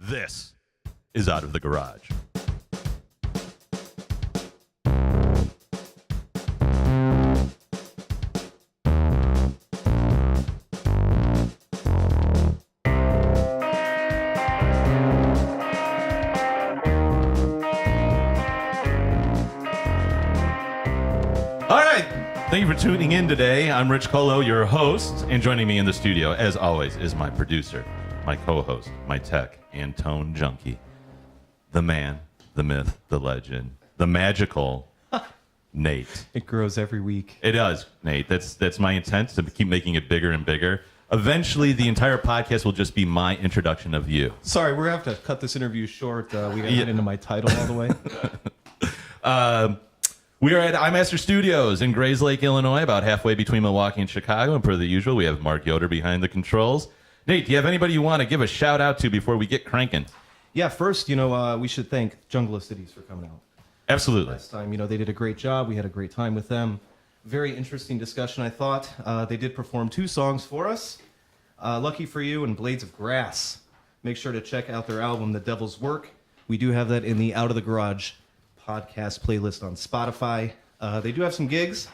This is Out of the Garage. Thank you for tuning in today. I'm Rich Colo, your host, and joining me in the studio, as always, is my producer, my co-host, my tech and tone junkie, the man, the myth, the legend, the magical Nate. It grows every week. It does, Nate. That's my intent, to keep making it bigger and bigger. Eventually, the entire podcast will just be my introduction of you. Sorry, we're going to have to cut this interview short. We got to get into my title all the way. We are at iMaster Studios in Grays Lake, Illinois, about halfway between Milwaukee and Chicago. And per the usual, we have Mark Yoder behind the controls. Nate, do you have anybody you want to give a shout out to before we get cranking? Yeah, first, we should thank Jungle of Cities for coming out. Absolutely. Last time, they did a great job. We had a great time with them. Very interesting discussion, I thought. They did perform 2 songs for us, Lucky for You and Blades of Grass. Make sure to check out their album, The Devil's Work. We do have that in the Out of the Garage podcast playlist on Spotify. They do have some gigs.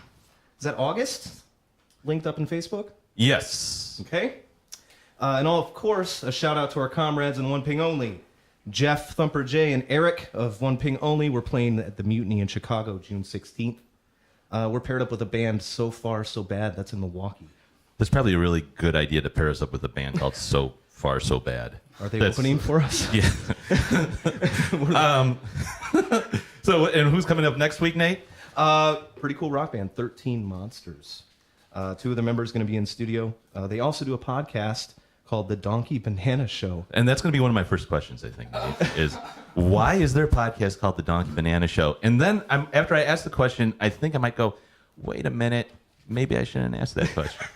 Is that August? Linked up in Facebook? Yes. Okay. And of course, a shout out to our comrades in One Ping Only. Jeff, Thumper J, and Eric of One Ping Only. We're playing at the Mutiny in Chicago, June 16th. We're paired up with a band, So Far, So Bad. That's in Milwaukee. That's probably a really good idea to pair us up with a band called So Far, So Bad. Are they opening for us? Yeah. So, and who's coming up next week, Nate? Pretty cool rock band, 13 Monsters. 2 of the members going to be in studio. They also do a podcast called The Donkey Banana Show. And that's going to be one of my first questions, I think, Nate, is why is there a podcast called The Donkey Banana Show? And then after I ask the question, I think I might go, wait a minute, maybe I shouldn't ask that question.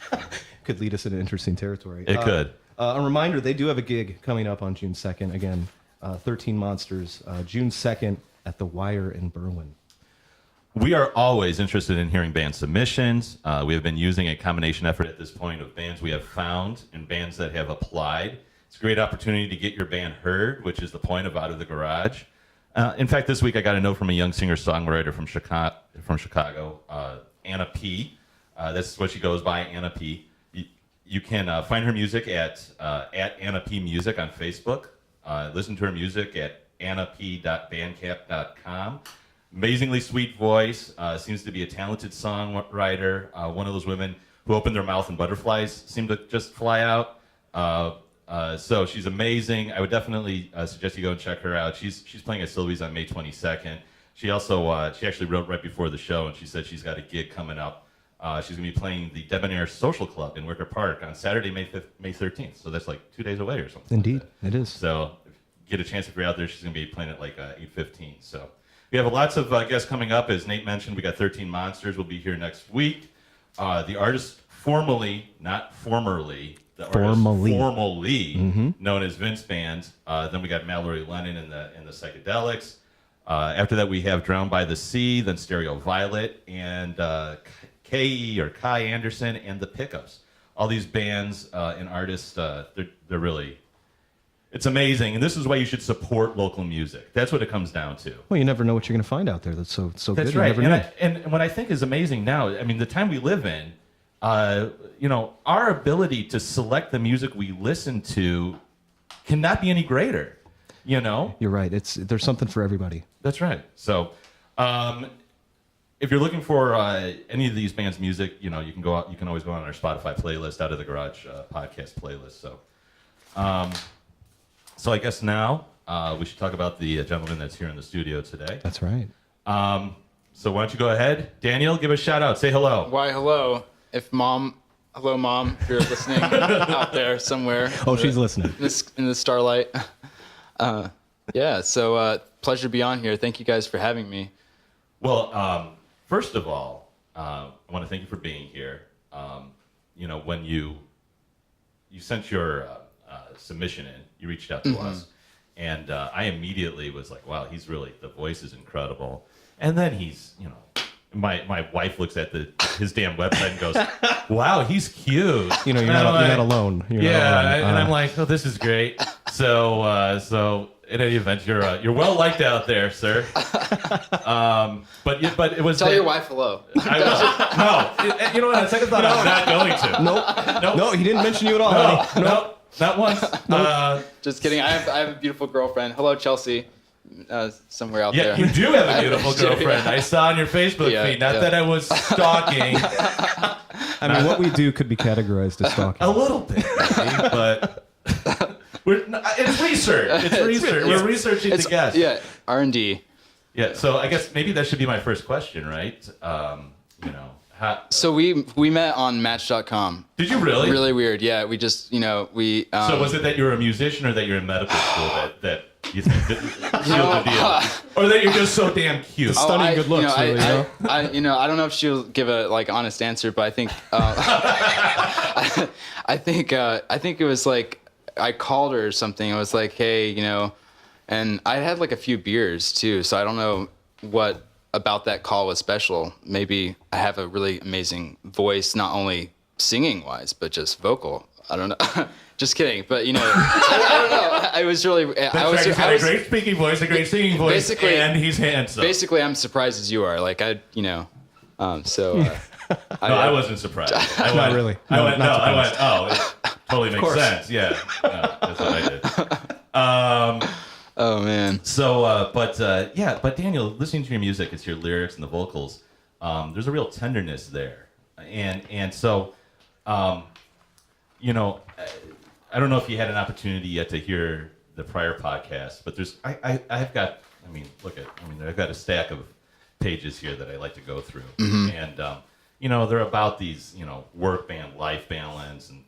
Could lead us into interesting territory. It could. A reminder, they do have a gig coming up on June 2nd. Again, 13 Monsters, June 2nd at The Wire in Berlin. We are always interested in hearing band submissions. We have been using a combination effort at this point of bands we have found and bands that have applied. It's a great opportunity to get your band heard, which is the point of Out of the Garage. In fact, this week I got a note from a young singer-songwriter from Chicago, Anna P. That's what she goes by, Anna P. You can find her music at Anna P Music on Facebook. Listen to her music at annap.bandcamp.com. Amazingly sweet voice. Seems to be a talented songwriter. One of those women who open their mouth and butterflies seem to just fly out. So she's amazing. I would definitely suggest you go and check her out. She's playing at Sylvie's on May 22nd. She also she actually wrote right before the show, and she said she's got a gig coming up. She's going to be playing the Debonair Social Club in Wicker Park on Saturday, May 13th. So that's like 2 days away or something. Indeed, it is. So if you get a chance, if you're out there, she's going to be playing at like 8:15. So we have lots of guests coming up. As Nate mentioned, we got 13 Monsters. We'll be here next week. The artist formally known as Vince Band. Then we got Mallory Lennon in the Psychedelics. After that, we have Drowned by the Sea, then Stereo Violet, and K.E. or Kai Anderson and the Pickups. All these bands and artists, they're really, it's amazing. And this is why you should support local music. That's what it comes down to. Well, you never know what you're going to find out there. That's so That's good. That's right. You never know. And what I think is amazing now, I mean, the time we live in, our ability to select the music we listen to cannot be any greater. You're right. There's something for everybody. That's right. So, if you're looking for any of these bands' music, you can go out. You can always go on our Spotify playlist, Out of the Garage podcast playlist. So I guess now we should talk about the gentleman that's here in the studio today. That's right. So why don't you go ahead, Daniel? Give a shout out. Say hello. Why hello? Hello, Mom. If you're listening out there somewhere. Oh, she's listening in the starlight. So pleasure to be on here. Thank you guys for having me. Well, first of all, I want to thank you for being here. When you sent your submission in, you reached out to us, and I immediately was like, wow, the voice is incredible. And then he's, my wife looks at his damn website and goes, wow, he's cute. You're not alone. You're not alone. And I'm like, oh, this is great. So in any event, you're well liked out there, sir. But it was Tell your wife hello. No, you know what? On second thought, I'm not going to. Nope. No, he didn't mention you at all. No, not once. Just kidding. I have a beautiful girlfriend. Hello, Chelsea. Somewhere out Yeah, there. you do have a beautiful girlfriend. I saw on your Facebook feed. Not that I was stalking. I mean, what we do could be categorized as stalking. A little bit, maybe, but it's research. It's research. We're researching the guest. Yeah, R&D. Yeah. So I guess maybe that should be my first question, right? So we met on Match.com. Did you really? Really weird. Yeah, we just we. So was it that you were a musician, or that you're in medical school that you think that sealed the deal, or that you're just so damn cute? Stunning good looks, really. I don't know if she'll give a honest answer, but I think I think it was like I called her or something. I was like, hey, and I had like a few beers too, so I don't know what about that call was special. Maybe I have a really amazing voice, not only singing wise, but just vocal. I don't know. Just kidding. But I don't know. I was really. He's got a great speaking voice, a great singing voice, and he's handsome. Basically, I'm surprised as you are. Like so. I wasn't surprised. Not really. I went. Oh, it totally makes sense. Yeah, that's what I did. Oh man. So, but Daniel, listening to your music, it's your lyrics and the vocals. There's a real tenderness there, and so, I don't know if you had an opportunity yet to hear the prior podcast, but I've got a stack of pages here that I like to go through, and they're about these work band life balance and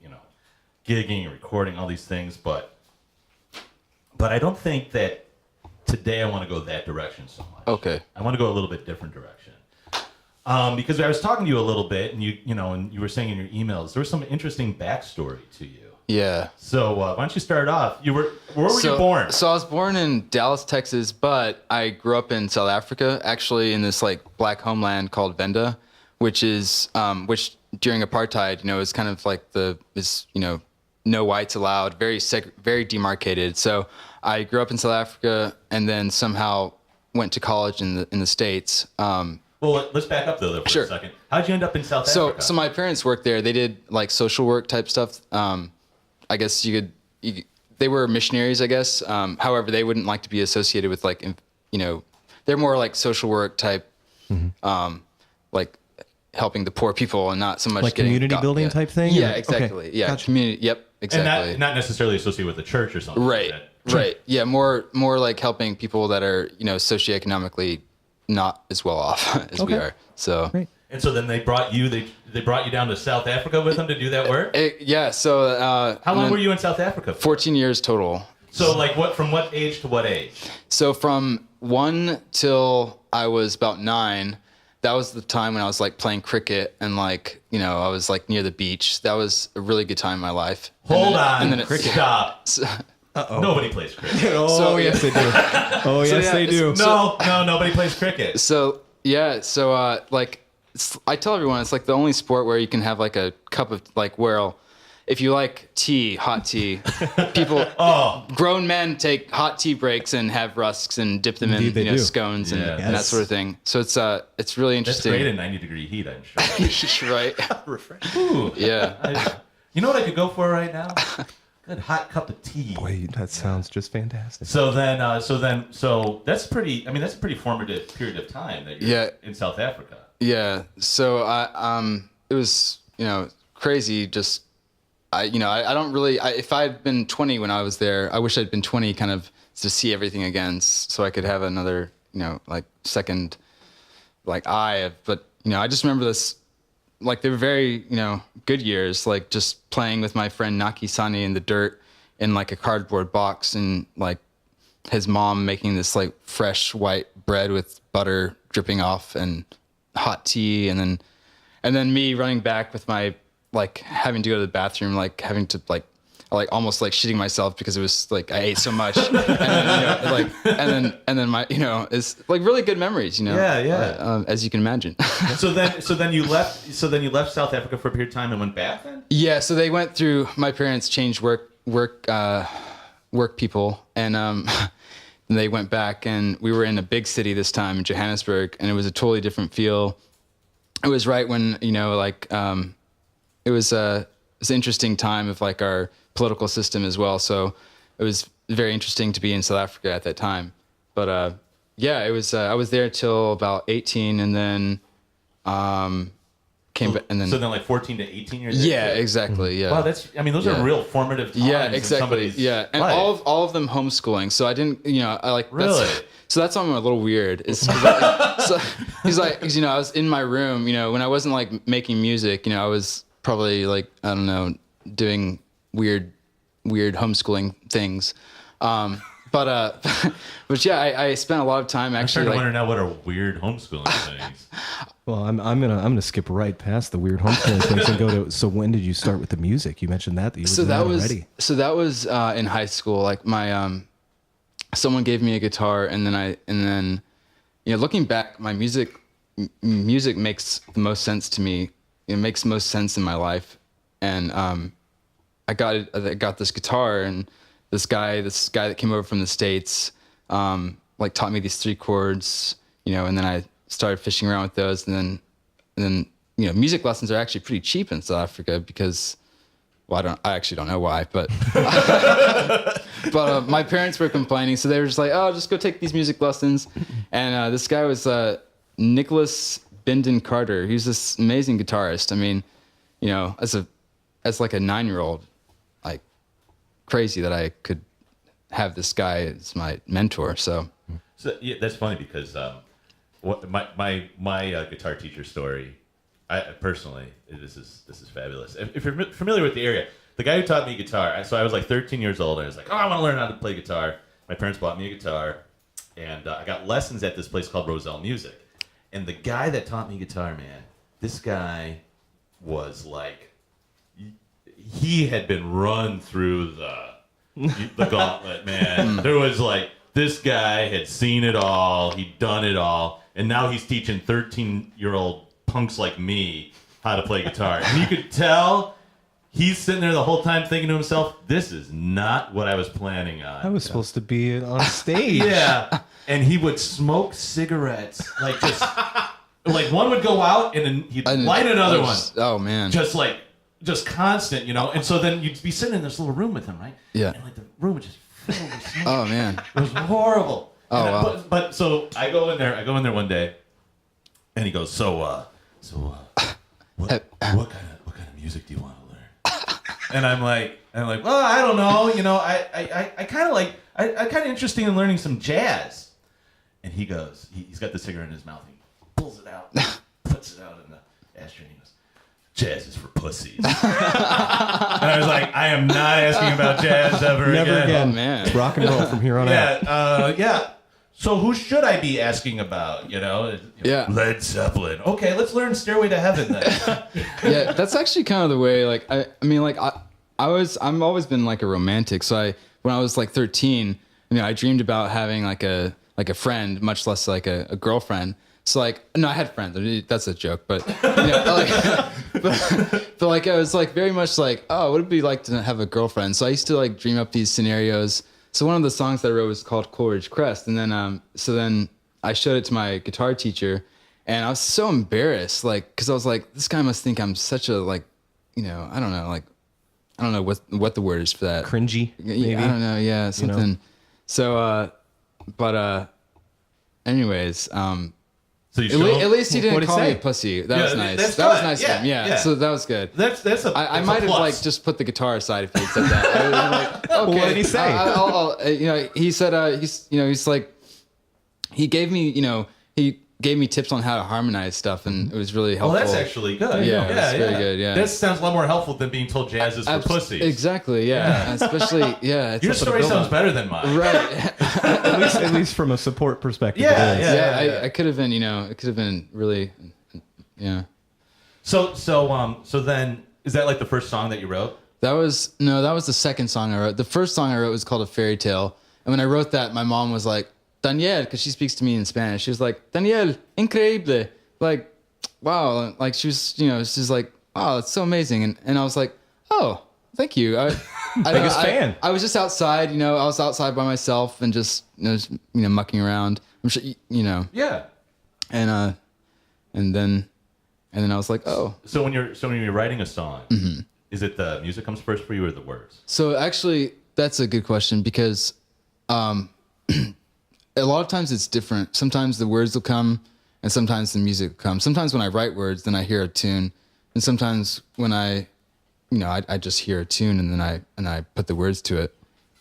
gigging and recording, all these things, but I don't think that today I want to go that direction so much. Okay. I want to go a little bit different direction. Because I was talking to you a little bit, and you were saying in your emails there was some interesting backstory to you. Yeah. So why don't you start off? Where were you born? So I was born in Dallas, Texas, but I grew up in South Africa, actually in this like black homeland called Venda, which is which during apartheid, is kind of like no whites allowed, very demarcated. So I grew up in South Africa and then somehow went to college in the States. Well, let's back up though for a second. How'd you end up in South Africa? So my parents worked there. They did like social work type stuff. I guess they were missionaries, I guess. However, they wouldn't like to be associated with like, they're more like social work type, like helping the poor people and not so much like community building type thing? Yeah, exactly. Okay. Yeah, gotcha. Community. Yep, exactly. And not necessarily associated with the church or something. Right. Like that. Right. Yeah, more like helping people that are socioeconomically not as well off as we are. So. Great. And so then they brought you down to South Africa with them to do that work? Yeah. So. How long were you in South Africa for? 14 years total. So like from what age to what age? So from 1 till I was about 9. That was the time when I was like playing cricket and like, I was like near the beach. That was a really good time in my life. Hold on. And then Stop. Nobody plays cricket. Yes, they do. Oh, yes, they do. No, nobody plays cricket. So, yeah. So, I tell everyone it's like the only sport where you can have like a cup of if you like tea, hot tea, people, grown men take hot tea breaks and have rusks and dip them Indeed, in scones and that sort of thing. So it's really interesting. That's great at 90-degree heat, I'm sure. Right. Ooh. Yeah. You know what I could go for right now? Good hot cup of tea. Boy, that sounds just fantastic. So that's pretty. I mean, that's a pretty formative period of time that you're in South Africa. Yeah. So it was crazy. Just I don't really. If I'd been 20 when I was there, I wish I'd been 20, kind of to see everything again, so I could have another second eye. But I just remember this. Like they were very, good years, like just playing with my friend Naki Sani in the dirt in like a cardboard box and like his mom making this like fresh white bread with butter dripping off and hot tea. And then me running back with my, like having to go to the bathroom, like having to like almost like shitting myself because it was like I ate so much, and then my it's like really good memories, as you can imagine. So then you left South Africa for a period of time and went back then? Yeah, so they went through. My parents changed work work people, and they went back, and we were in a big city this time in Johannesburg, and it was a totally different feel. It was right when, it was an interesting time of like our political system as well. So it was very interesting to be in South Africa at that time. But it was. I was there till about 18, and then came back. And then so then like 14 to 18 years. Yeah, exactly. Yeah. Wow, those are real formative times. Yeah, in exactly. somebody's Yeah, and life. all of them homeschooling. So I didn't, I like Really? So that's why I'm a little weird. So he's like, 'cause, I was in my room, when I wasn't like making music, I was probably like, I don't know, doing weird homeschooling things. But yeah, I spent a lot of time I'm actually. starting to wonder now what are weird homeschooling things. Well, I'm gonna skip right past the weird homeschooling things and go to. So when did you start with the music? You mentioned that you were So doing that that was already. so that was in high school. Like my someone gave me a guitar, and then looking back, my music makes the most sense to me. It makes most sense in my life, and I got this guitar, and this guy that came over from the States like taught me these 3 chords, and then I started fishing around with those, and then music lessons are actually pretty cheap in South Africa because, well, I actually don't know why, but but my parents were complaining, so they were just like, oh, just go take these music lessons. And this guy was Nicholas Binden Carter. He was this amazing guitarist. I mean, as like a 9-year-old, like crazy that I could have this guy as my mentor. So Yeah, that's funny because my guitar teacher story. I personally, this is fabulous. If you're familiar with the area, the guy who taught me guitar. So I was like 13 years old, and I was like, oh, I want to learn how to play guitar. My parents bought me a guitar, and I got lessons at this place called Roselle Music. And the guy that taught me guitar, man, this guy was like, he had been run through the gauntlet, man. There was like, this guy had seen it all, he'd done it all, and now he's teaching 13-year-old punks like me how to play guitar. And you could tell he's sitting there the whole time thinking to himself, this is not what I was planning on. I was supposed to be on stage. Yeah. And he would smoke cigarettes, like just, like one would go out and then he'd light another one. Oh man. Just constant, And so then you'd be sitting in this little room with him, right? Yeah. And like the room would just fill with smoke. Oh man. It was horrible. Oh, And wow. But so I go in there one day, and he goes, what kind of music do you want to learn? And I'm like, well, I don't know. I kind of interested in learning some jazz. And he goes, he's got the cigarette in his mouth. He pulls it out, puts it out in the ashtray, and he goes, jazz is for pussies. And I was like, I am not asking about jazz ever Never again. Oh, man. It's rock and roll from here on out. Yeah. So who should I be asking about? Yeah. Led Zeppelin. Okay, let's learn Stairway to Heaven then. Yeah, that's actually kind of the way. Like, I've always been like a romantic. So when I was like 13, I dreamed about having like a friend, much less like a girlfriend. So like, no, I had friends. I mean, that's a joke, but but like I was like very much like, oh, what would it be like to have a girlfriend? So I used to like dream up these scenarios. So one of the songs that I wrote was called Coleridge Crest, and then so then I showed it to my guitar teacher, and I was so embarrassed, like, because I was like, this guy must think I'm such a like, I don't know, like, I don't know what the word is for that. Cringy, maybe? I don't know, yeah, something. So, anyways, So you at least he didn't What'd he call me say? a pussy. That was nice. that's That was good. nice Yeah, of him. Yeah, yeah. so that was good. That's a I that's might a have plus. like just put the guitar aside if he had said that. I was like, okay. What did he say? He said he's like, he gave me tips on how to harmonize stuff, and it was really helpful. Well, that's actually good. Yeah, that's very good, yeah. That sounds a lot more helpful than being told jazz is for pussies. Exactly. Yeah. Especially. Yeah. It's Your something to story build sounds on. better than mine. Right. at least from a support perspective. Yeah, it is. yeah. I could have been. It could have been really. Yeah. So then, is that like the first song that you wrote? That was the second song I wrote. The first song I wrote was called A Fairy Tale. And when I wrote that, my mom was like, Daniel, because she speaks to me in Spanish. She was like, Daniel, increíble. Like, wow. Like, she's like, oh, it's so amazing. And I was like, oh, thank you. Biggest fan. I was just outside, I was outside by myself and just, mucking around. I'm sure, Yeah. and then I was like, oh. So when you're writing a song, is it the music comes first for you or the words? So actually, that's a good question because a lot of times it's different. Sometimes the words will come and sometimes the music will come. Sometimes when I write words, then I hear a tune. And sometimes when I just hear a tune and then I put the words to it.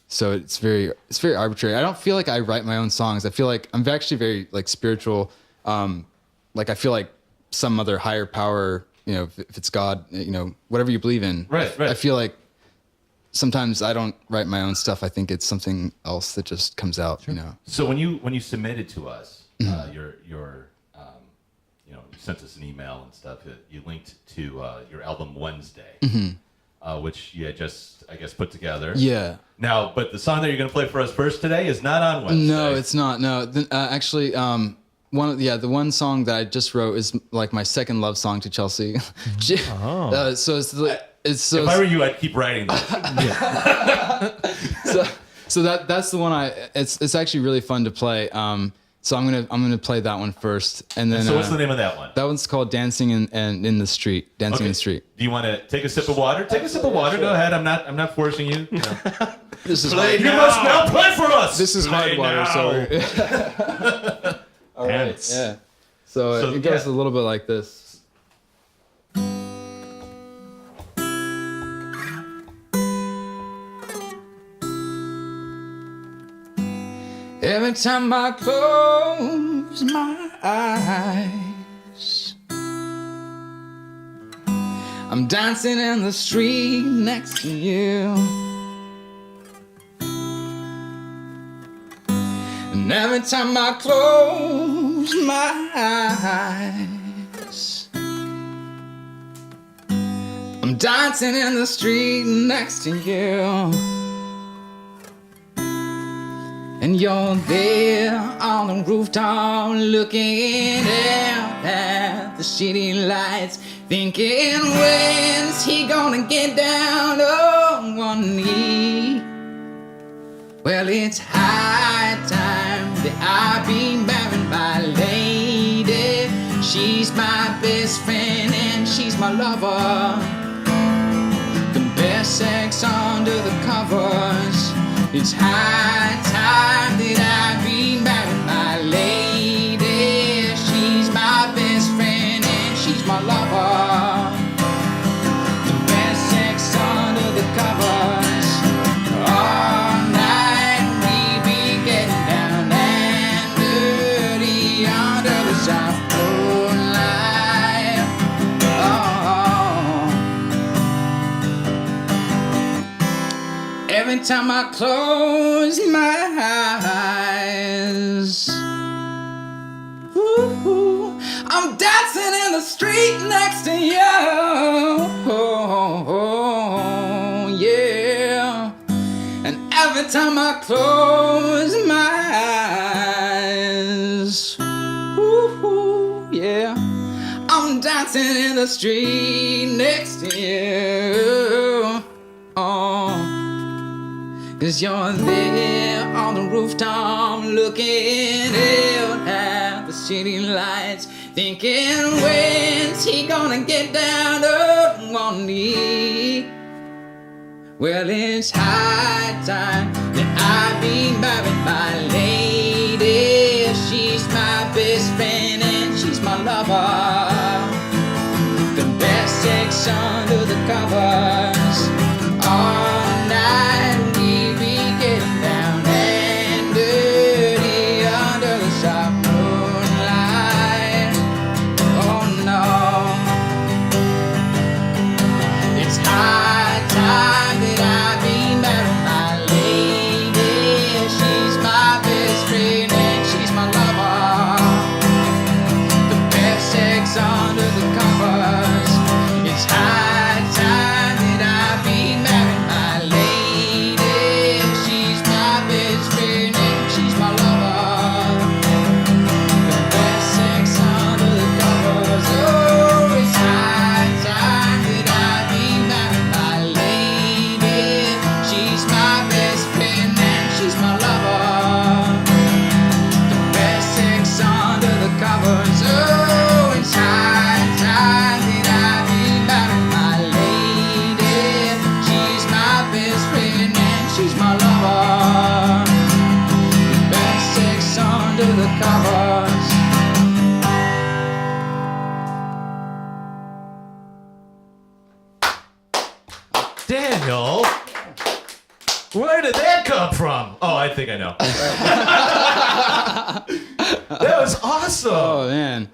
So it's very arbitrary. I don't feel like I write my own songs. I feel like I'm actually very like spiritual. Like I feel like some other higher power, if it's God, whatever you believe in. Right. I feel like sometimes I don't write my own stuff. I think it's something else that just comes out, So when you submitted to us, your you sent us an email and stuff. You linked to your album Wednesday, which you had just, I guess, put together. Yeah. Now, but the song that you're going to play for us first today is not on Wednesday. No, it's not. No, actually, the one song that I just wrote is like my second love song to Chelsea. If I were you, I'd keep writing that. So that's the one it's actually really fun to play. So I'm gonna play that one first, and then. So what's the name of that one? That one's called "Dancing in the Street." Dancing in the Street. Do you want to take a sip of water? Take a sip of water. Go ahead. I'm not forcing you. This is You must now play for us. This is hard water. So. All right. Yeah. So it goes a little bit like this. Every time I close my eyes, I'm dancing in the street next to you. And every time I close my eyes, I'm dancing in the street next to you. And you're there on the rooftop looking out at the city lights, thinking, when's he gonna get down on one knee? Well, it's high time that I be married my lady. She's my best friend and she's my lover. The best sex under the covers. It's high time that I be married my lady. She's my best friend and she's my lover. The best sex under the covers. All night we be getting down and dirty under the soft moonlight. Every time I close my eyes, ooh, I'm dancing in the street next to you. Oh, yeah. And every time I close my eyes, ooh, yeah, I'm dancing in the street next to you. Oh. 'Cause you're there on the rooftop looking out at the city lights, thinking, when's he gonna get down on one knee? Well, it's high time that I be married my lady. She's my best friend and she's my lover. The best sex under the covers. All night. Under the covers, it's high time that Where did that come from? Oh, I think I know. That was awesome. Oh man.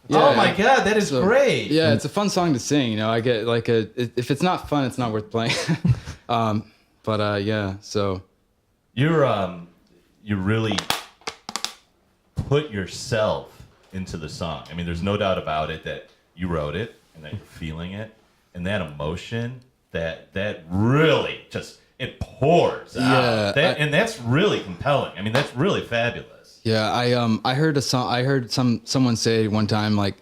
Oh my God, that is great. Yeah, it's a fun song to sing. You know, I get like if it's not fun, it's not worth playing. Yeah. So you really put yourself into the song. I mean, there's no doubt about it that you wrote it and that you're feeling it, and that emotion that really just it pours out. And that's really compelling. I mean, that's really fabulous. Yeah, I heard a song. I heard someone say one time like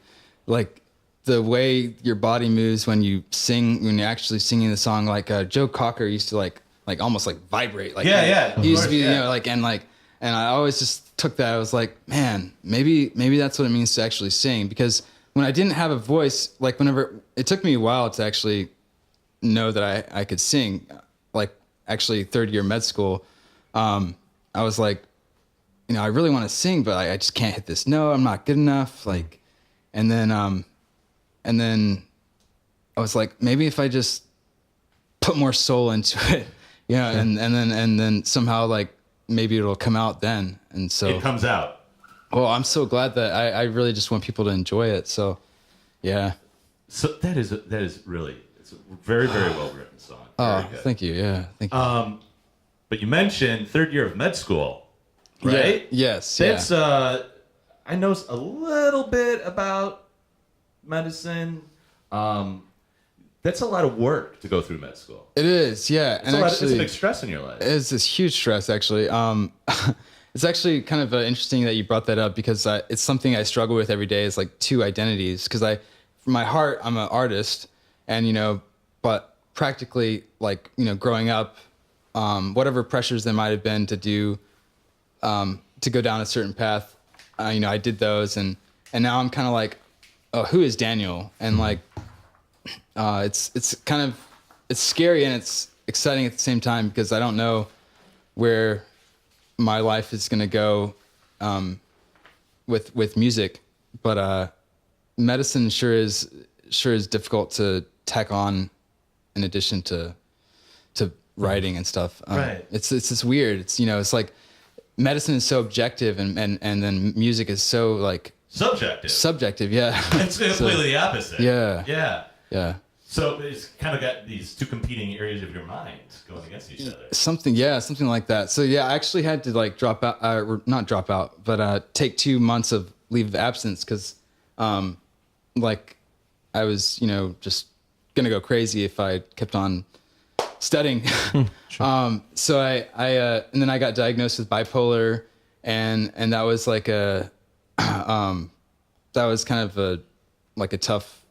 the way your body moves when you sing, when you're actually singing the song. Like Joe Cocker used to like almost like vibrate. Like he used to be, you know, and I always just took that. I was like, man, maybe that's what it means to actually sing. Because when I didn't have a voice, like whenever it took me a while to actually know that I could sing, like actually third year med school, I was like, you know, I really want to sing, but I just can't hit this note. I'm not good enough. Like, and then I was like, maybe if I just put more soul into it, you know, and then somehow like maybe it'll come out then. And so it comes out. Well, I'm so glad that I really just want people to enjoy it. So, yeah. So that is really, it's a very, very well written song. Oh, thank you. Yeah, thank you. But you mentioned third year of med school, right? Yeah, yes. That's I know a little bit about medicine. That's a lot of work to go through med school. It is, yeah. It's a big stress in your life. It's this huge stress, actually. It's actually kind of interesting that you brought that up because it's something I struggle with every day. Is like two identities. Because from my heart, I'm an artist, and you know, but practically, like you know, growing up, whatever pressures there might have been to do, to go down a certain path, you know, I did those, and now I'm kind of like, oh, who is Daniel? And like, it's kind of, it's scary and it's exciting at the same time because I don't know where my life is going to go with music, but medicine sure is difficult to tack on in addition to writing and stuff. Right. It's just weird. It's, you know, it's like medicine is so objective and then music is so like subjective. Yeah. It's completely the opposite. Yeah. So it's kind of got these two competing areas of your mind going against each other. Something like that. So yeah, I actually had to like not drop out, but take 2 months of leave of absence because, like, I was, you know, just gonna go crazy if I kept on studying. Sure. So I and then I got diagnosed with bipolar, and that was like that was kind of a tough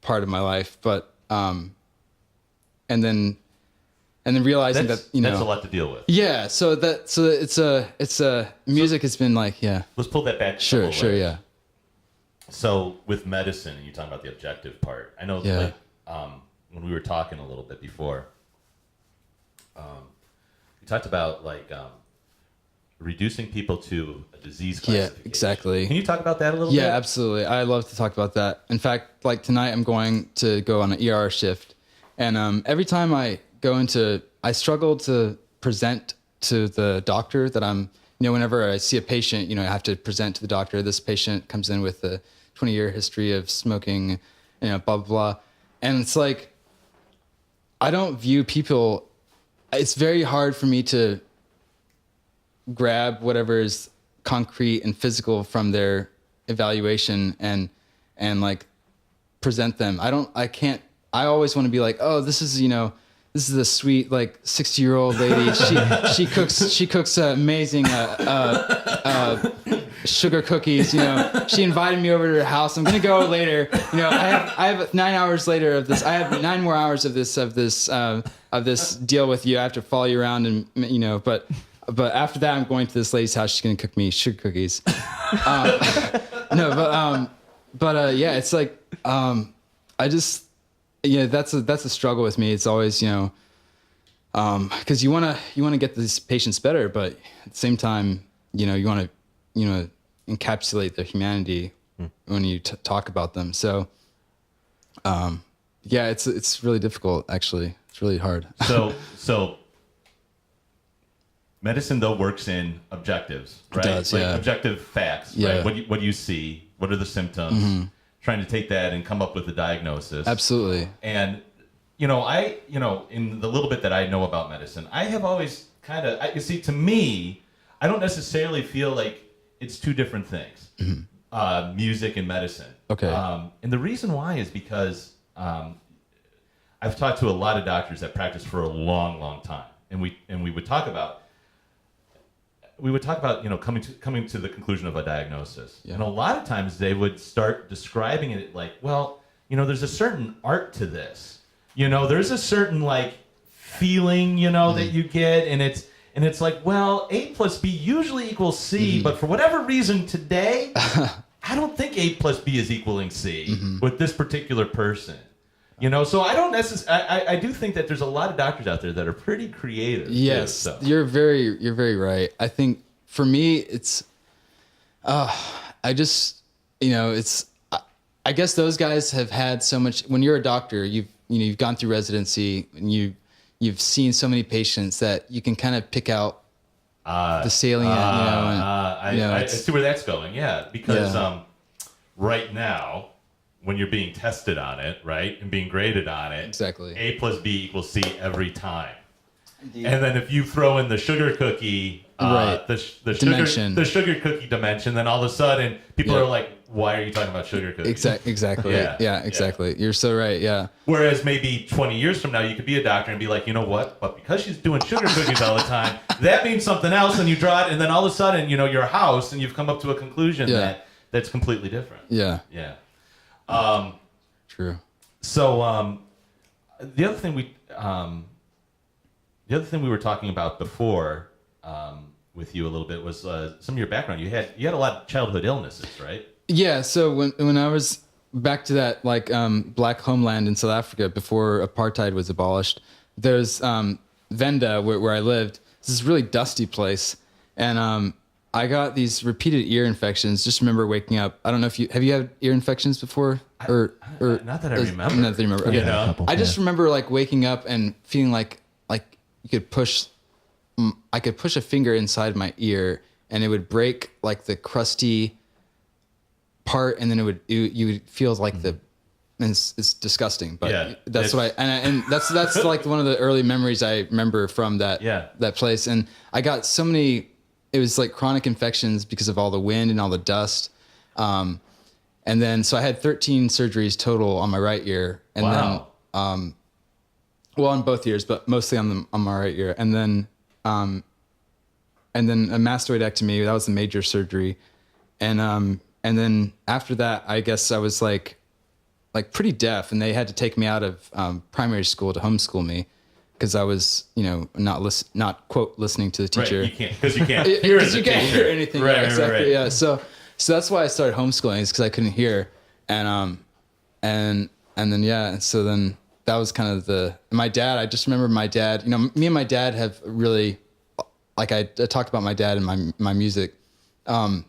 part of my life, but and then realizing that, you know, that's a lot to deal with. Yeah, so it's music has been like, yeah. Let's pull that back. Sure, yeah. So with medicine, and you talking about the objective part, I know like when we were talking a little bit before, you talked about like reducing people to a disease classification. Yeah, exactly. Can you talk about that a little bit? Yeah, absolutely. I love to talk about that. In fact, like tonight, I'm going to go on an ER shift, and every time I struggle to present to the doctor that I'm, you know, whenever I see a patient, you know, I have to present to the doctor, this patient comes in with a 20-year history of smoking, you know, blah, blah, blah. And it's like, I don't view people, it's very hard for me to grab whatever is concrete and physical from their evaluation and like present them. I always want to be like, oh, this is a sweet, like 60-year-old lady. She cooks amazing sugar cookies. You know, she invited me over to her house. I'm gonna go later. You know, I have 9 hours later of this. I have 9 more hours of this deal with you. I have to follow you around, and you know, but after that, I'm going to this lady's house. She's gonna cook me sugar cookies. Yeah, it's like I just. Yeah, that's a struggle with me. It's always, you know, because you wanna get these patients better, but at the same time, you know, you want to encapsulate their humanity when you talk about them. So, yeah, it's really difficult. Actually, it's really hard. So medicine though works in objectives, right? It does, like yeah. objective facts, Yeah. right? What do you see? What are the symptoms? Trying to take that and come up with a diagnosis. Absolutely. And in the little bit that I know about medicine, I have always kind of, you see, to me, I don't necessarily feel like it's two different things, music and medicine. Okay. And the reason why is because I've talked to a lot of doctors that practice for a long, long time, and we would talk about coming to the conclusion of a diagnosis. Yeah. And a lot of times they would start describing it like, well, there's a certain art to this. There's a certain like feeling, that you get, and it's like, well, A plus B usually equals C, but for whatever reason today, I don't think A plus B is equaling C with this particular person. So I don't necessarily. I do think that there's a lot of doctors out there that are pretty creative. Yes, too, so. you're very right. I think for me, it's, I just, it's, I guess those guys have had so much. When you're a doctor, you've gone through residency and you've seen so many patients that you can kind of pick out the salient. I see where that's going. Yeah, because right now, when you're being tested on it, right, and being graded on it, exactly, A plus B equals C every time. Indeed. And then if you throw in the sugar cookie, the sugar cookie dimension, then all of a sudden people are like, "Why are you talking about sugar cookies?" Exactly. Yeah, exactly. Yeah. You're so right. Yeah. Whereas maybe 20 years from now, you could be a doctor and be like, you know what? But because she's doing sugar cookies all the time, that means something else. And you draw it, and then all of a sudden, you're a house, and you've come up to a conclusion that's completely different. Yeah. Yeah. True. So the other thing we were talking about before with you a little bit was some of your background. You had a lot of childhood illnesses, right? Yeah. So when I was back to that black homeland in South Africa before apartheid was abolished, there's Venda where I lived. It's this really dusty place, and I got these repeated ear infections. Just remember waking up. I don't know if you had ear infections before, or not that I remember. Not that you remember. Okay. I just remember waking up and feeling like you could push. I could push a finger inside my ear, and it would break the crusty part, and then you would feel like and it's disgusting, but that's what that's one of the early memories I remember from that place. And I got so many. It was chronic infections because of all the wind and all the dust. And then, so I had 13 surgeries total on my right ear. And then, well, on both ears, but mostly on my right ear. And then a mastoidectomy, that was the major surgery. And then after that, I guess I was pretty deaf, and they had to take me out of primary school to homeschool me. Because I was, not quote listening to the teacher. Right, because you can't hear because you can't hear anything. Right, yeah, exactly. Right. Yeah. So that's why I started homeschooling, is because I couldn't hear, and then so then that was kind of my dad. I just remember my dad. Me and my dad have really, I talked about my dad and my music, a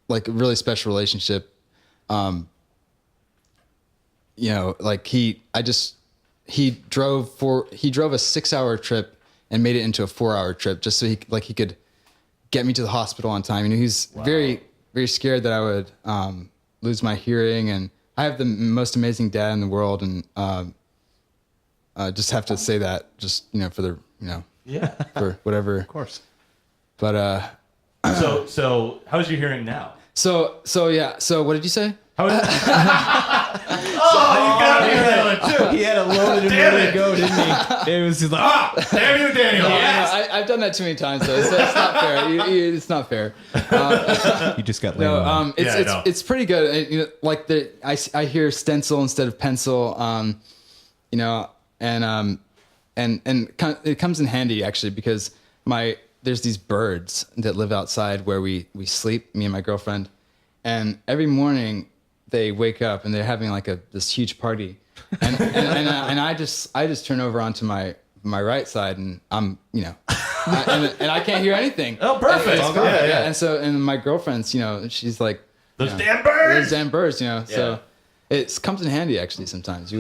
really special relationship. He drove a 6-hour trip and made it into a 4-hour trip just so he could get me to the hospital on time. He's very, very scared that I would lose my hearing, and I have the most amazing dad in the world, and just have to say that for the for whatever. Of course. But so how's your hearing now? So what did you say? You got me that one too. He had it loaded and ready to go, didn't he? It was just like, damn you, Daniel. Yes. I've done that too many times, though. It's not fair. It's not fair. you just got laid it's pretty good. I hear stencil instead of pencil. And it comes in handy actually, because there's these birds that live outside where we sleep, me and my girlfriend, and every morning they wake up and they're having this huge party, and I just turn over onto my right side, and I'm and I can't hear anything. Oh, perfect. Yeah. And my girlfriend's she's like, those damn birds. Those damn birds. So it comes in handy actually sometimes.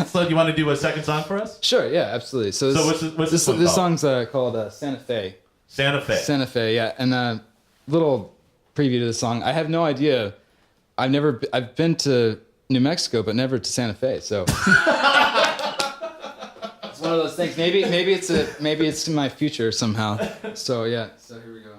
So you want to do a second song for us? Sure, yeah, absolutely. So what's this one this called? song's called Santa Fe. Santa Fe. Santa Fe, yeah. And a little preview to the song. I have no idea. I've been to New Mexico, but never to Santa Fe. So it's one of those things. Maybe it's in my future somehow. So yeah. So here we go.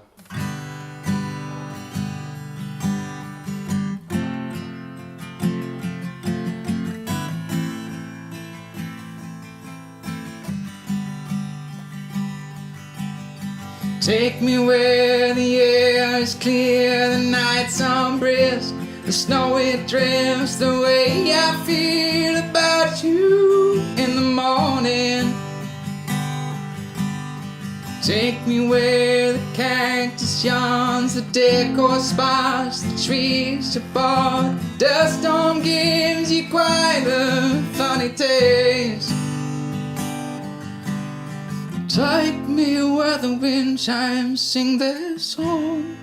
Take me where the air is clear, the nights are brisk, the snow it drifts, the way I feel about you in the morning. Take me where the cactus yawns, the decor sparks, the trees are barred, dust storm gives you quite a funny taste. Take me where the wind chimes sing their song.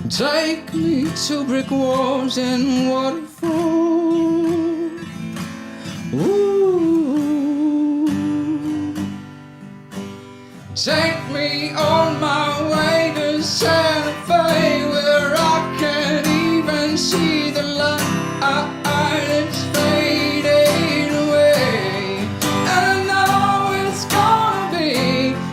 Take me to brick walls and waterfalls. Ooh. Take me on my way to Santa Fe, where I can't even see the light. It's fading away.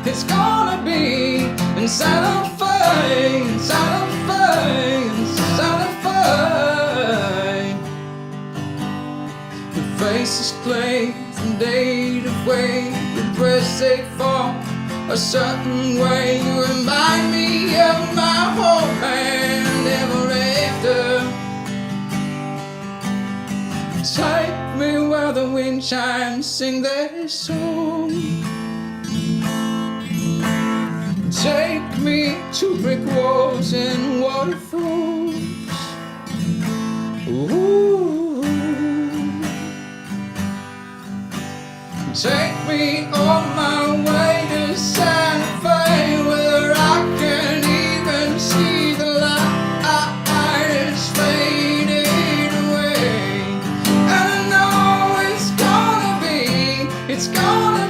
It's gonna be in Santa Fe, in Santa Fe, in Santa Fe. Your face is clay from day to way, your breasts ache for a certain way. You remind me of my home and ever after. Take me where the wind chimes sing their song. Take me to brick walls and waterfalls. Ooh. Take me on my way to Santa Fe, where I can't even see the light. It's fading away. And I know it's gonna be in Santa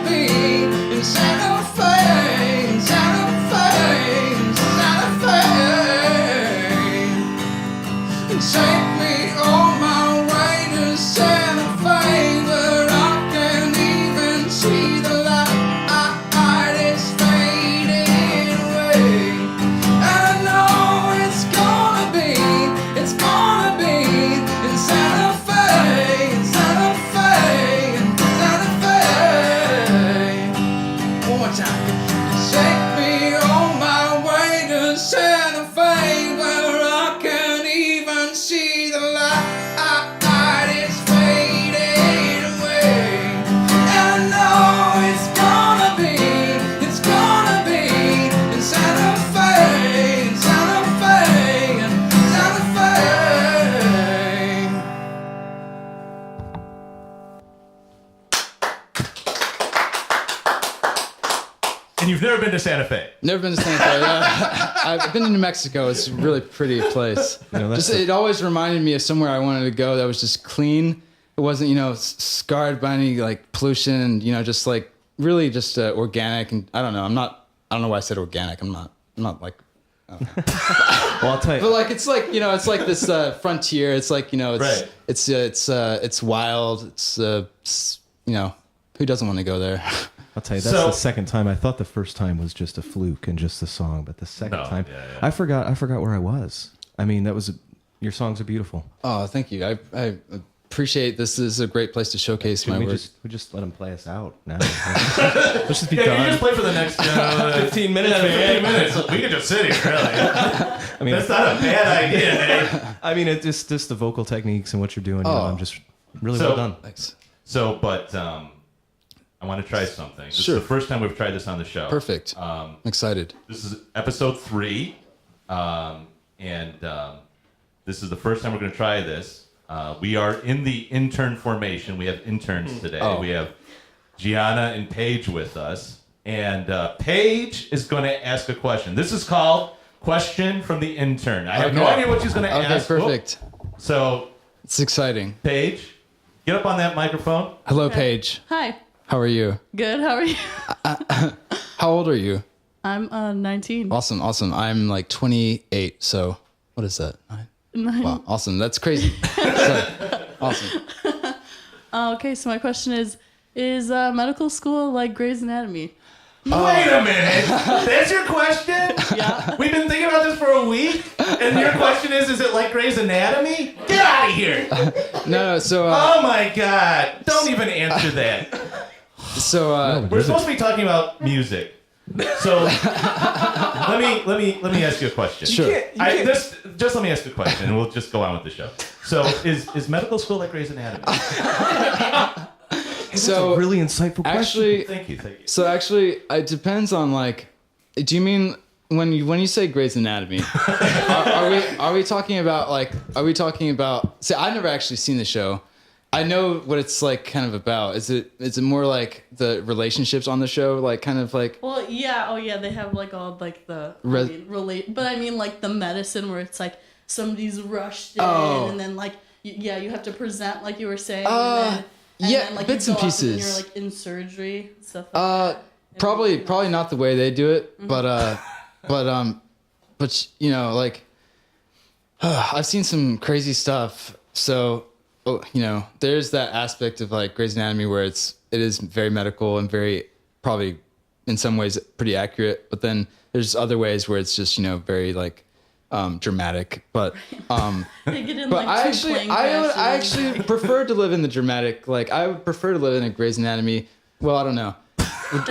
Fe. Take me on my way to Santa Fe, where I can't even see the light. It's fading away. And I know it's gonna be in Santa Fe, in Santa Fe, in Santa Fe. One more time. Take me on my way to Santa Fe, where I can't even see the light. It's fading away. And I know it's gonna be in Santa Fe, in Santa Fe, in Santa Fe. And you've never been to Santa Fe. Never been to Santa Fe. I've been to New Mexico. It's a really pretty place. It always reminded me of somewhere I wanted to go that was just clean. It wasn't, scarred by any like pollution, and just like really just organic. And I don't know. I don't know why I said organic. I'm not like. Well, I'll tell you. But like it's like it's like this frontier. It's like Right. it's wild. It's who doesn't want to go there? I'll tell you, that's the second time. I thought the first time was just a fluke and just the song, but the second time, I forgot where I was. I mean, your songs are beautiful. Oh, thank you. I appreciate this. Is a great place to showcase my work. We just let him play us out now. Let's just be Yeah, done. you just play for the next 15 minutes. 15 minutes. We could just sit here, really. I mean, That's not a bad idea, Nate. I mean, it's just the vocal techniques and what you're doing. I'm just really So- well done. Thanks. So, but I want to try something. This Sure. is the first time we've tried this on the show. Perfect. I'm excited. This is episode 3, this is the first time we're going to try this. We are in the intern formation. We have interns today. Oh. We have Gianna and Paige with us, and Paige is going to ask a question. This is called Question from the Intern. I have no idea what she's going to ask. Okay, perfect. So It's exciting. Paige, get up on that microphone. Hello, Paige. Hi. How are you? Good. How are you? How old are you? I'm 19. Awesome. I'm like 28. So what is that? 9? Wow. Awesome. That's crazy. Awesome. Okay, so my question is medical school like Grey's Anatomy? Wait a minute. That's your question? Yeah. We've been thinking about this for a week, and your question is it like Grey's Anatomy? Get out of here. No. So. Oh my God. Don't even answer that. We're supposed to be talking about music. So let me ask you a question. Sure. Just let me ask you a question, and we'll just go on with the show. So is medical school like Grey's Anatomy? So a really insightful question. Actually, Thank you. So actually, it depends on like. Do you mean when you say Grey's Anatomy? are we talking about like? Are we talking about? See, I've never actually seen the show. I know what it's like, kind of about. Is it more like the relationships on the show, like kind of like? Well, yeah. Oh, yeah. They have like all like the but I mean like the medicine where it's like somebody's rushed in and then like you have to present like you were saying. And then, like, bits you and go off and pieces. you're like in surgery and stuff like that. Probably not the way they do it, but you know, like I've seen some crazy stuff. So you know, there's that aspect of like Grey's Anatomy where it is very medical and very probably in some ways pretty accurate, but then there's other ways where it's just, you know, very like dramatic, but They get in, but like, I two plane actually crashes. prefer to live in the dramatic. Like I would prefer to live in a Grey's Anatomy. Well, I don't know.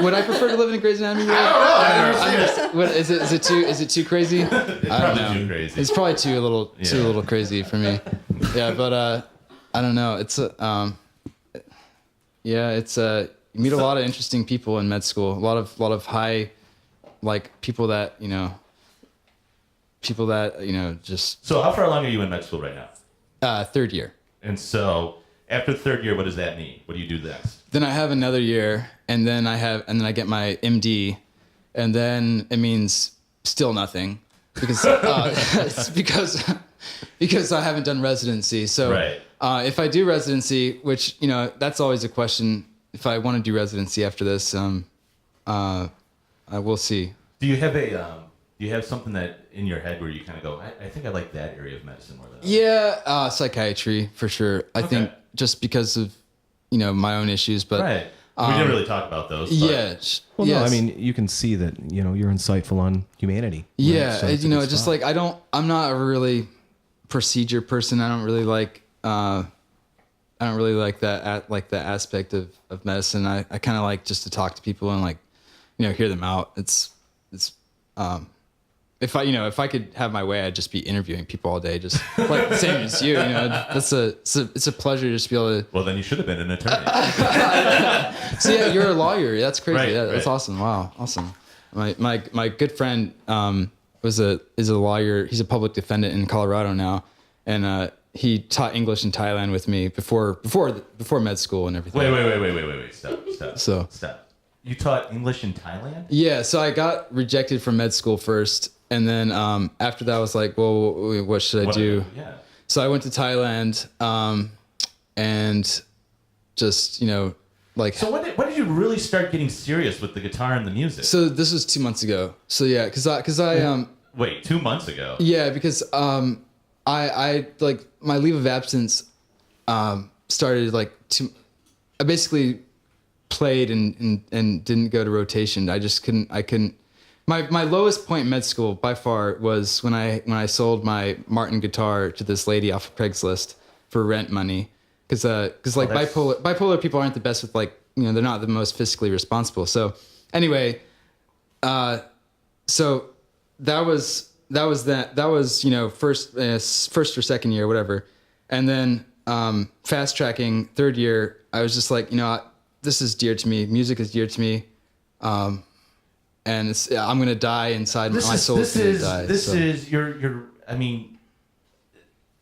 Would I prefer to live in a Grey's Anatomy? I don't know. Is it too crazy? I don't know. Too crazy. It's probably too a little crazy for me. Yeah, but I don't know. It's you meet a lot of interesting people in med school. A lot of high, like people that you know just. So how far along are you in med school right now? Third year. And so after the third year, what does that mean? What do you do next? Then I have another year, and then I get my MD, and then it means still nothing because it's because I haven't done residency. So Right. If I do residency, which you know that's always a question. If I want to do residency after this, I will see. Do you have something that in your head where you kind of go, I think I like that area of medicine more than others? Yeah, psychiatry for sure. I think just because of you know my own issues, but Right. We didn't really talk about those. But yeah. Well, yes. no, I mean, you can see that, you know, you're insightful on humanity. right? Yeah, So it's a you know, good just spot. like I'm not a really procedure person. I don't really like that aspect of medicine. I kind of like just to talk to people and like, you know, hear them out. It's if I could have my way, I'd just be interviewing people all day, just like the same as you. You know, it's a pleasure just to be able to. Well, then you should have been an attorney. So yeah, you're a lawyer. That's crazy. Right, Yeah, that's right. awesome. Wow, awesome. My good friend is a lawyer. He's a public defendant in Colorado now, and he taught English in Thailand with me before med school and everything. Wait. Stop. You taught English in Thailand? Yeah, so I got rejected from med school first, and then after that I was like, well, what should I do? Yeah. So I went to Thailand, and just you know, like. So when did you really start getting serious with the guitar and the music? So this was 2 months ago. So yeah, because I Wait, 2 months ago? Yeah, because I like my leave of absence started like I basically played and didn't go to rotation. I just couldn't. My lowest point in med school by far was when I sold my Martin guitar to this lady off of Craigslist for rent money because like bipolar people aren't the best with like, you know, they're not the most fiscally responsible. So anyway, so that was you know first or second year, whatever, and then fast tracking third year, I was just like, you know, this is dear to me. Music is dear to me, and I'm gonna die inside. My soul's gonna die. This is your. I mean,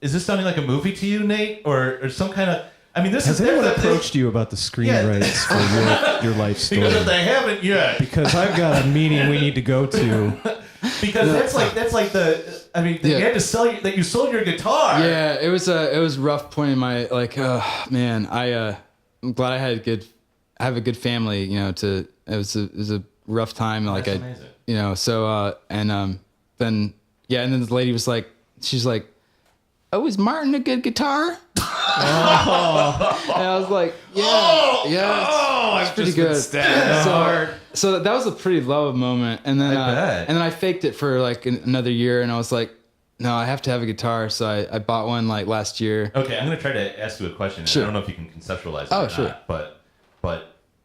is this sounding like a movie to you, Nate, or some kind of? I mean, this Has is anyone that's- approached you about the screenwrites for your life story? Because if they haven't yet. Because I've got a meeting we need to go to Because that's like the. I mean, you had to sell that you sold your guitar. Yeah, it was a rough point in my like. Man, I'm glad I have a good family. You know, it was a rough time. Like That's amazing. You know, so then the lady was like, she's like, "Oh, is Martin a good guitar?" And I was like, it's pretty good. So that was a pretty low moment, and then I faked it for like another year, and I was like, no, I have to have a guitar, so I bought one like last year. Okay, I'm gonna try to ask you a question. Sure. I don't know if you can conceptualize it or not, but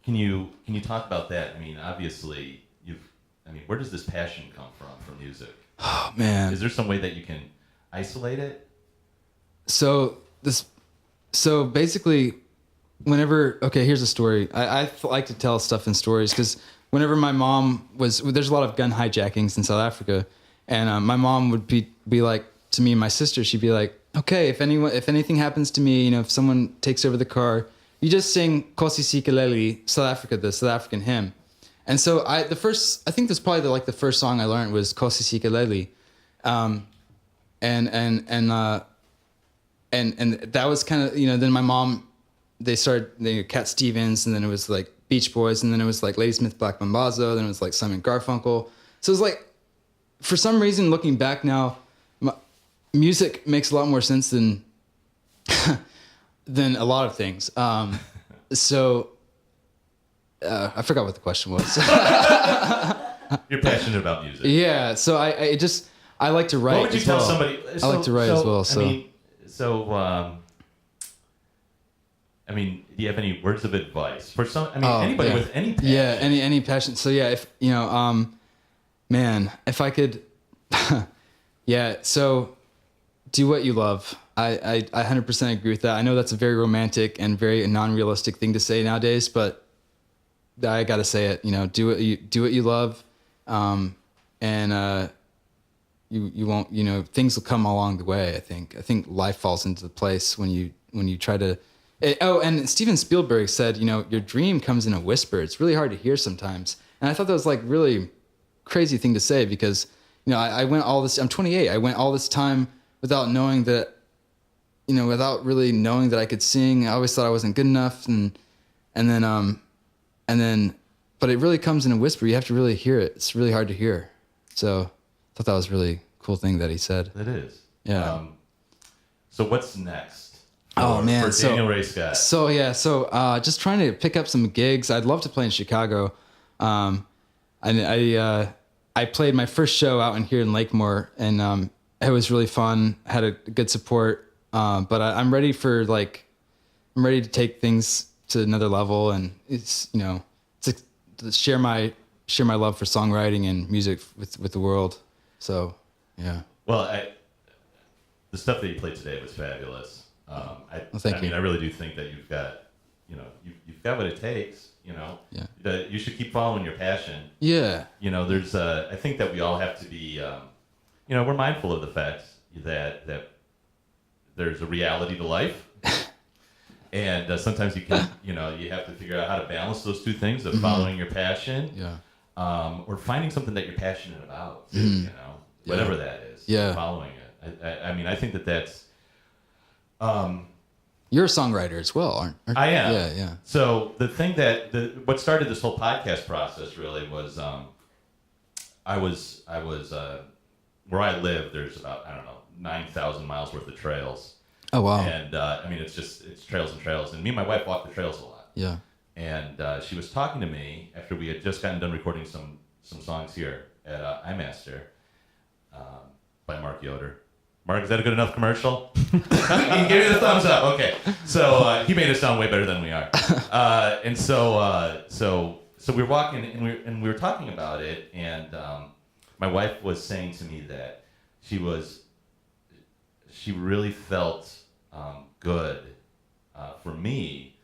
can you talk about that? I mean, obviously, where does this passion come from music? Oh man, is there some way that you can isolate it? So basically, here's a story. I like to tell stuff in stories because whenever my mom there's a lot of gun hijackings in South Africa, and my mom would be like to me and my sister, she'd be like, okay, if anything happens to me, if someone takes over the car, you just sing Nkosi Sikeleli, South Africa, the South African hymn. And so I think that's probably the first song I learned was Nkosi Sikeleli, and that was kind of, then my mom, they started, Cat Stevens, and then it was like Beach Boys, and then it was like Ladysmith Black Mambazo, then it was like Simon Garfunkel. So it was like, for some reason, looking back now, music makes a lot more sense than a lot of things. So I forgot what the question was. You're passionate about music. Yeah. So I like to write. What would you tell somebody? I like to write as well. So. Do you have any words of advice for some? Anybody with any passion. Yeah, any passion. So yeah, if if I could, so do what you love. I 100% agree with that. I know that's a very romantic and very non-realistic thing to say nowadays, but I got to say it. Do what you love, and you won't. Things will come along the way. I think life falls into place when you try to. And Steven Spielberg said, your dream comes in a whisper. It's really hard to hear sometimes. And I thought that was like really crazy thing to say because, I went all this, I'm 28. I went all this time without knowing that, without really knowing that I could sing. I always thought I wasn't good enough. And then, but it really comes in a whisper. You have to really hear it. It's really hard to hear. So I thought that was a really cool thing that he said. It is. Yeah. So what's next? For Daniel Ray Scott. So just trying to pick up some gigs. I'd love to play in Chicago. I played my first show out here in Lakemore, and it was really fun. Had a good support, but I'm ready I'm ready to take things to another level, and it's to share my love for songwriting and music with the world. So yeah. Well, the stuff that you played today was fabulous. Thank you. I really do think that you've got, you've got what it takes. Yeah. That you should keep following your passion. Yeah. There's I think that we all have to be, we're mindful of the fact that there's a reality to life, and sometimes you can, you have to figure out how to balance those two things of following your passion, or finding something that you're passionate about, whatever that is. Yeah. Following it. I think that's. You're a songwriter as well, aren't you? I am. Yeah. So the thing what started this whole podcast process really was, I was where I live. There's about 9,000 miles worth of trails. Oh wow. And it's trails and trails. And me and my wife walk the trails a lot. Yeah. And she was talking to me after we had just gotten done recording some songs here at iMaster by Mark Yoder. Mark, is that a good enough commercial? He gave me the thumbs up. Okay, so he made us sound way better than we are. And so we were walking and we were talking about it, and my wife was saying to me that she really felt good for me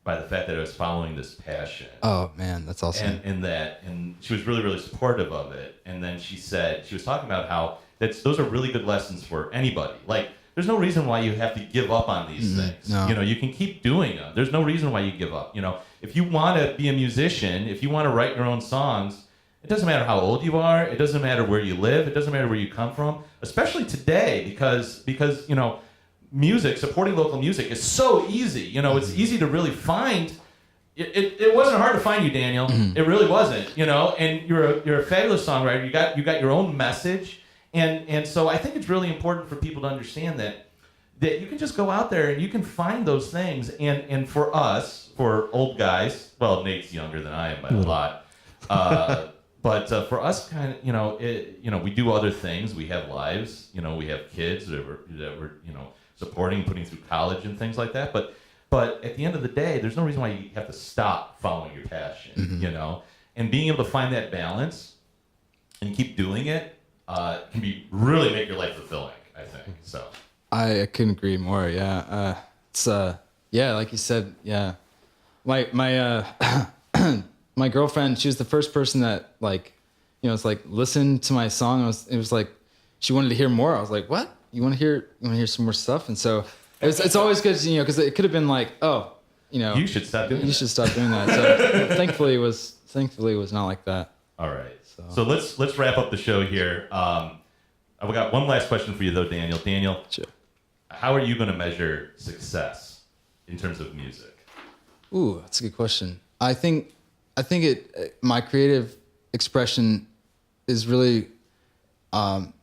by the fact that I was following this passion. Oh man, that's awesome. And she was really, really supportive of it. And then she was talking about how those are really good lessons for anybody. Like, there's no reason why you have to give up on these things. No. You can keep doing them. There's no reason why you give up. If you want to be a musician, if you want to write your own songs, It doesn't matter how old you are. It doesn't matter where you live. It doesn't matter where you come from, especially today because music, supporting local music is so easy. It's easy to really find. It wasn't hard to find you, Daniel. It really wasn't. And you're a fabulous songwriter. You got your own message, and so I think it's really important for people to understand that you can just go out there and you can find those things. And for us, for old guys, well, Nate's younger than I am by a lot. But for us, kind of, we do other things. We have lives. We have kids that we're supporting, putting through college and things like that. But at the end of the day, there's no reason why you have to stop following your passion. And being able to find that balance and keep doing it can really make your life fulfilling, I think. So I couldn't agree more. Yeah, it's like you said. Yeah, my my girlfriend, she was the first person that listened to my song. It was like she wanted to hear more. I was like, what? You want to hear some more stuff? And so it's always good, because it could have been like, you should stop doing that. You should stop doing that. So thankfully it was not like that. All right. So let's wrap up the show here. I've got one last question for you though, Daniel. Daniel, sure. How are you going to measure success in terms of music? Ooh, that's a good question. I think my creative expression is really the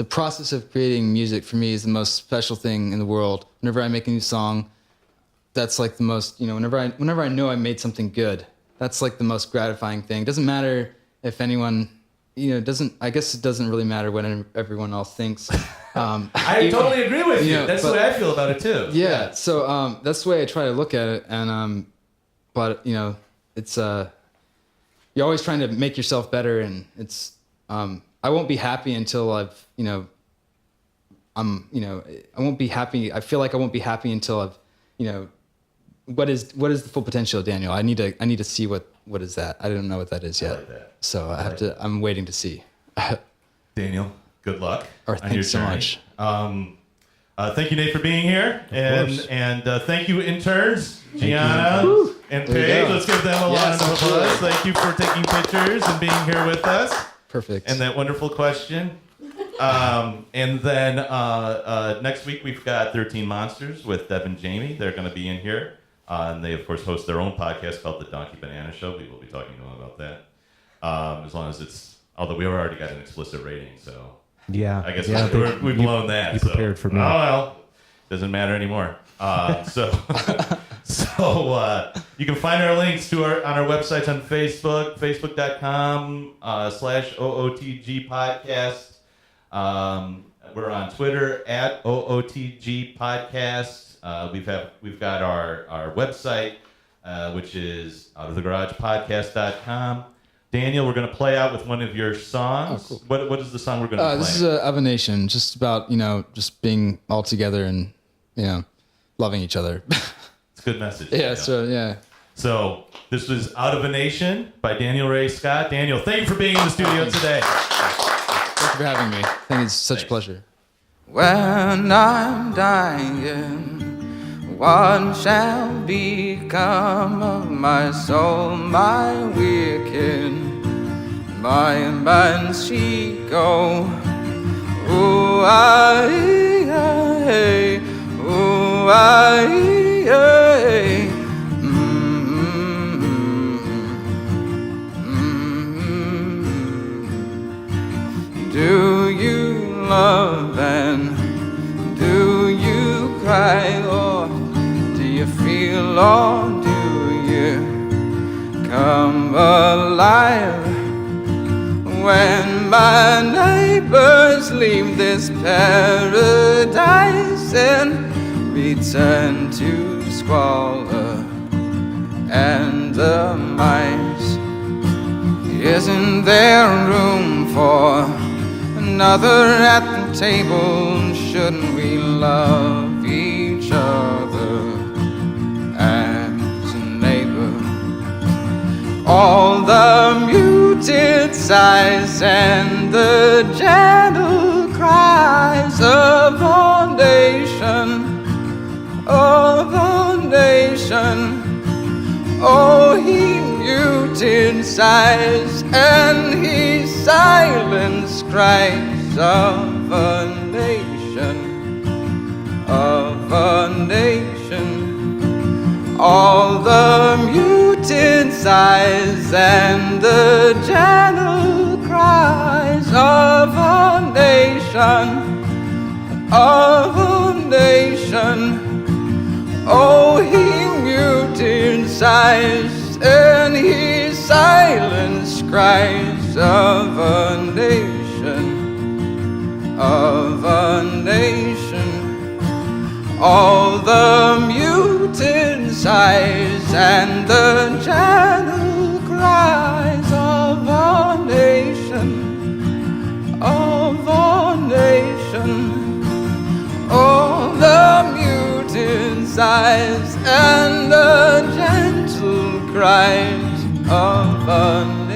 process of creating music for me is the most special thing in the world. Whenever I make a new song, that's like the most, whenever I know I made something good, that's like the most gratifying thing. It doesn't matter if anyone, I guess it doesn't really matter what everyone else thinks. I totally agree with you. That's the way I feel about it too. Yeah. So that's the way I try to look at it. And, but it's, you're always trying to make yourself better, and it's, I won't be happy until I've, I won't be happy. I feel like I won't be happy until I've, what is the full potential of Daniel? I need to see what is that. I don't know what that is yet. I like that. So I'm waiting to see. Daniel, good luck. Thanks so much. Thank you, Nate, for being here. And thank you, interns, Gianna and Paige. Let's give them a round of applause. Thank you for taking pictures and being here with us. Perfect. And that wonderful question. And then next week we've got 13 Monsters with Deb and Jamie. They're going to be in here. And they, of course, host their own podcast called The Donkey Banana Show. We will be talking to them about that. As long as although we already got an explicit rating, so yeah, I guess we've blown that. You prepared for me. Oh, well, doesn't matter anymore. So you can find our links on our websites on Facebook, facebook.com/OOTG podcast. We're on Twitter at OOTG podcast. We've got our website, which is outofthegaragepodcast.com. Daniel, we're going to play out with one of your songs. Oh, cool. What is the song we're going to play? This is Of a Nation, just about, just being all together and, loving each other. It's a good message. Yeah, so, yeah. So this was Out of a Nation by Daniel Ray Scott. Daniel, thank you for being in the studio today. Thank you for having me. I think it's such a pleasure. When I'm dying, what shall become of my soul, my wicked, my banshee go? Ooh, I, ooh, I, Do you love and do you cry, or do you feel, or do you come alive when my neighbors leave this paradise and return to squalor and the mice? Isn't there room for another at the table? Shouldn't we love each other as a neighbor? All the muted sighs and the gentle cries of our nation, of our nation. Oh, he knew muted sighs and his silence cries of a nation, of a nation. All the muted sighs and the gentle cries of a nation, of a nation. Oh, he muted sighs and he silence cries of a nation, of a nation. All the muted sighs and the gentle cries of a nation, of a nation. All the muted sighs and the gentle cries of a nation.